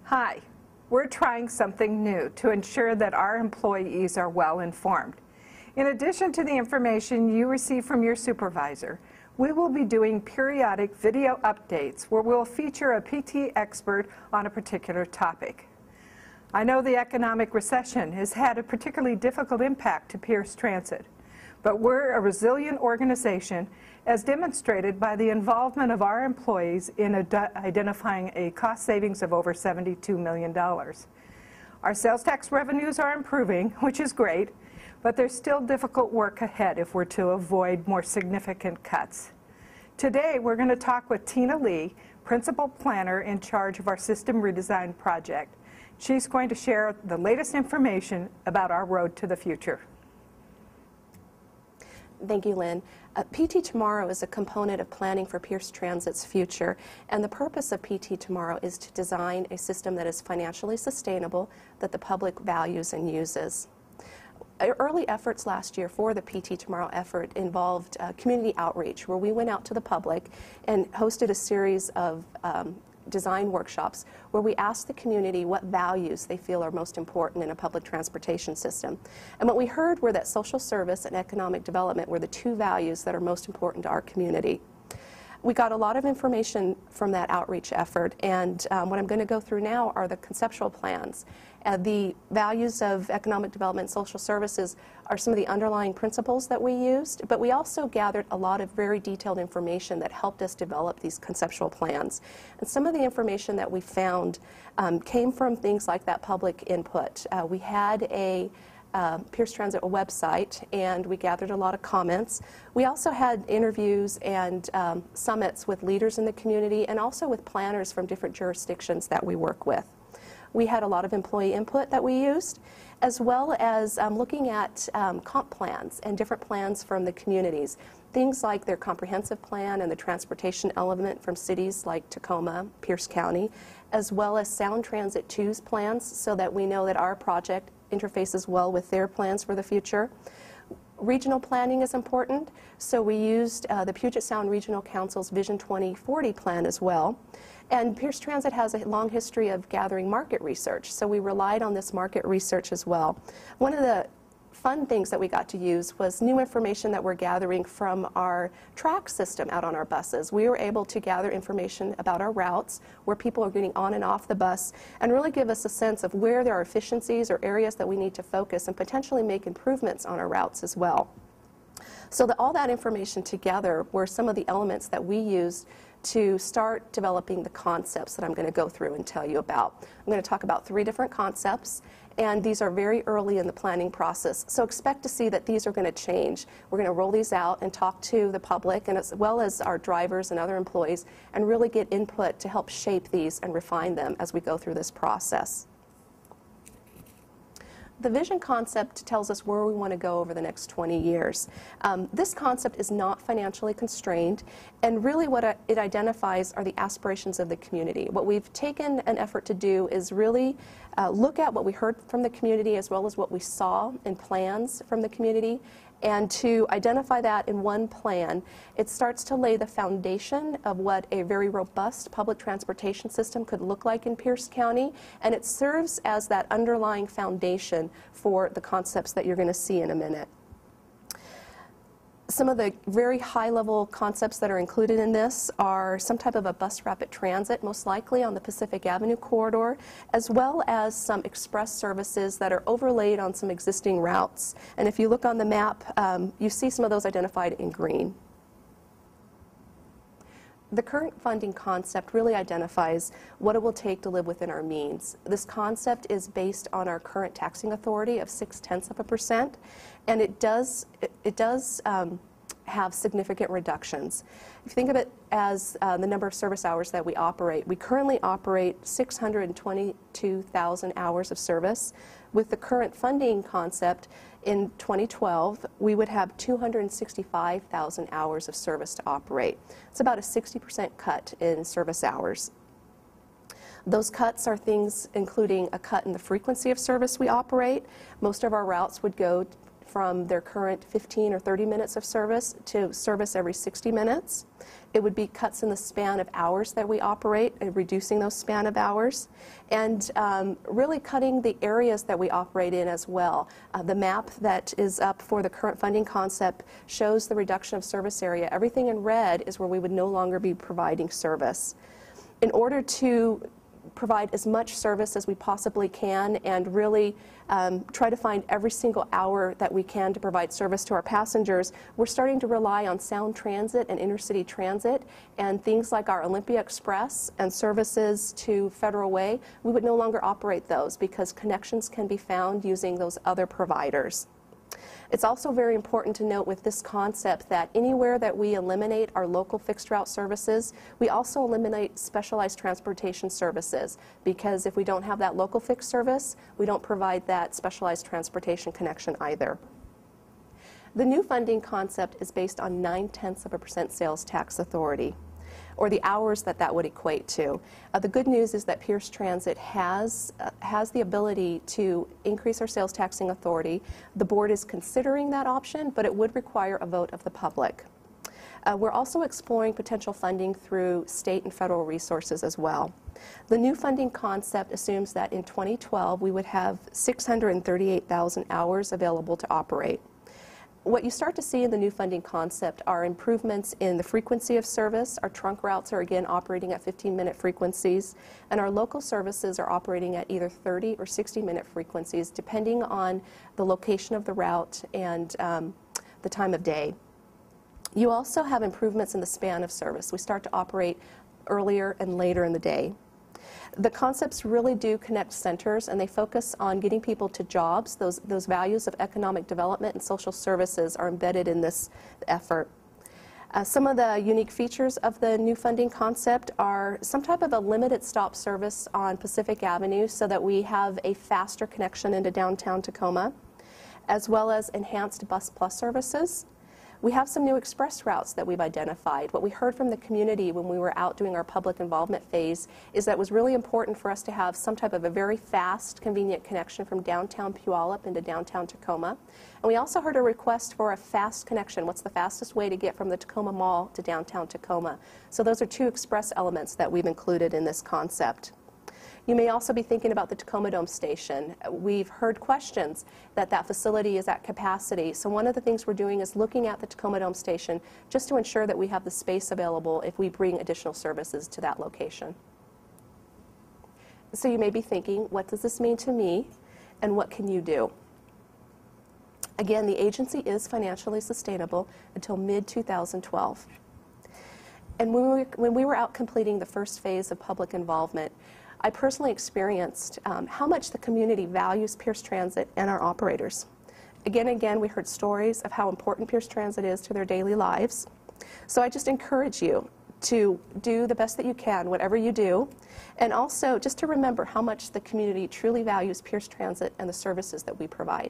Hi, we're trying something new to ensure that our employees are well informed. In addition to the information you receive from your supervisor, we will be doing periodic video updates where we'll feature a PT expert on a particular topic. I know the economic recession has had a particularly difficult impact to Pierce Transit, but we're a resilient organization as demonstrated by the involvement of our employees in identifying a cost savings of over $72 million. Our sales tax revenues are improving, which is great, but there's still difficult work ahead if we're to avoid more significant cuts. Today, we're going to talk with Tina Lee, Principal Planner in charge of our System Redesign project. She's going to share the latest information about our road to the future. Thank you, Lynn. PT Tomorrow is a component of planning for Pierce Transit's future, and the purpose of PT Tomorrow is to design a system that is financially sustainable, that the public values and uses. Early efforts last year for the PT Tomorrow effort involved community outreach, where we went out to the public and hosted a series of design workshops where we asked the community what values they feel are most important in a public transportation system. And what we heard were that social service and economic development were the two values that are most important to our community. We got a lot of information from that outreach effort, and what I'm going to go through now are the conceptual plans. The values of economic development and social services are some of the underlying principles that we used, but we also gathered a lot of very detailed information that helped us develop these conceptual plans. And some of the information that we found came from things like that public input. We had a Pierce Transit website, and we gathered a lot of comments. We also had interviews and summits with leaders in the community and also with planners from different jurisdictions that we work with. We had a lot of employee input that we used, as well as looking at comp plans and different plans from the communities. Things like their comprehensive plan and the transportation element from cities like Tacoma, Pierce County, as well as Sound Transit 2's plans so that we know that our project interfaces well with their plans for the future. Regional planning is important, so we used the Puget Sound Regional Council's Vision 2040 plan as well. And Pierce Transit has a long history of gathering market research, so we relied on this market research as well. One of the fun things that we got to use was new information that we're gathering from our track system out on our buses. We were able to gather information about our routes, where people are getting on and off the bus, and really give us a sense of where there are efficiencies or areas that we need to focus and potentially make improvements on our routes as well. So all that information together were some of the elements that we used to start developing the concepts that I'm going to go through and tell you about. I'm going to talk about 3 different concepts, and these are very early in the planning process. So expect to see that these are going to change. We're going to roll these out and talk to the public, and as well as our drivers and other employees, and really get input to help shape these and refine them as we go through this process. The vision concept tells us where we want to go over the next 20 years. This concept is not financially constrained, and really what it identifies are the aspirations of the community. What we've taken an effort to do is really look at what we heard from the community as well as what we saw in plans from the community, and to identify that in one plan. It starts to lay the foundation of what a very robust public transportation system could look like in Pierce County, and it serves as that underlying foundation for the concepts that you're going to see in a minute. Some of the very high-level concepts that are included in this are some type of a bus rapid transit, most likely on the Pacific Avenue corridor, as well as some express services that are overlaid on some existing routes. And if you look on the map, you see some of those identified in green. The current funding concept really identifies what it will take to live within our means. This concept is based on our current taxing authority of 0.6%, and it does have significant reductions. If you think of it as the number of service hours that we operate, we currently operate 622,000 hours of service. With the current funding concept, in 2012, we would have 265,000 hours of service to operate. It's about a 60% cut in service hours. Those cuts are things including a cut in the frequency of service we operate. Most of our routes would go from their current 15 or 30 minutes of service to service every 60 minutes. It would be cuts in the span of hours that we operate and reducing those span of hours, and really cutting the areas that we operate in as well. The map that is up for the current funding concept shows the reduction of service area. Everything in red is where we would no longer be providing service. In order to provide as much service as we possibly can and really try to find every single hour that we can to provide service to our passengers, we're starting to rely on Sound Transit and intercity transit, and things like our Olympia Express and services to Federal Way. We would no longer operate those because connections can be found using those other providers. It's also very important to note with this concept that anywhere that we eliminate our local fixed route services, we also eliminate specialized transportation services, because if we don't have that local fixed service, we don't provide that specialized transportation connection either. The new funding concept is based on 0.9% sales tax authority, or the hours that would equate to. The good news is that Pierce Transit has the ability to increase our sales taxing authority. The board is considering that option, but it would require a vote of the public. We're also exploring potential funding through state and federal resources as well. The new funding concept assumes that in 2012 we would have 638,000 hours available to operate. What you start to see in the new funding concept are improvements in the frequency of service. Our trunk routes are again operating at 15-minute frequencies, and our local services are operating at either 30 or 60-minute frequencies, depending on the location of the route and the time of day. You also have improvements in the span of service. We start to operate earlier and later in the day. The concepts really do connect centers, and they focus on getting people to jobs. Those values of economic development and social services are embedded in this effort. Some of the unique features of the new funding concept are some type of a limited stop service on Pacific Avenue so that we have a faster connection into downtown Tacoma, as well as enhanced Bus Plus services. We have some new express routes that we've identified. What we heard from the community when we were out doing our public involvement phase is that it was really important for us to have some type of a very fast, convenient connection from downtown Puyallup into downtown Tacoma. And we also heard a request for a fast connection. What's the fastest way to get from the Tacoma Mall to downtown Tacoma? So those are two express elements that we've included in this concept. You may also be thinking about the Tacoma Dome station. We've heard questions that facility is at capacity. So one of the things we're doing is looking at the Tacoma Dome station just to ensure that we have the space available if we bring additional services to that location. So you may be thinking, what does this mean to me, and what can you do? Again, the agency is financially sustainable until mid-2012. And when we were out completing the first phase of public involvement, I personally experienced how much the community values Pierce Transit and our operators. Again and again, we heard stories of how important Pierce Transit is to their daily lives. So I just encourage you to do the best that you can, whatever you do, and also just to remember how much the community truly values Pierce Transit and the services that we provide.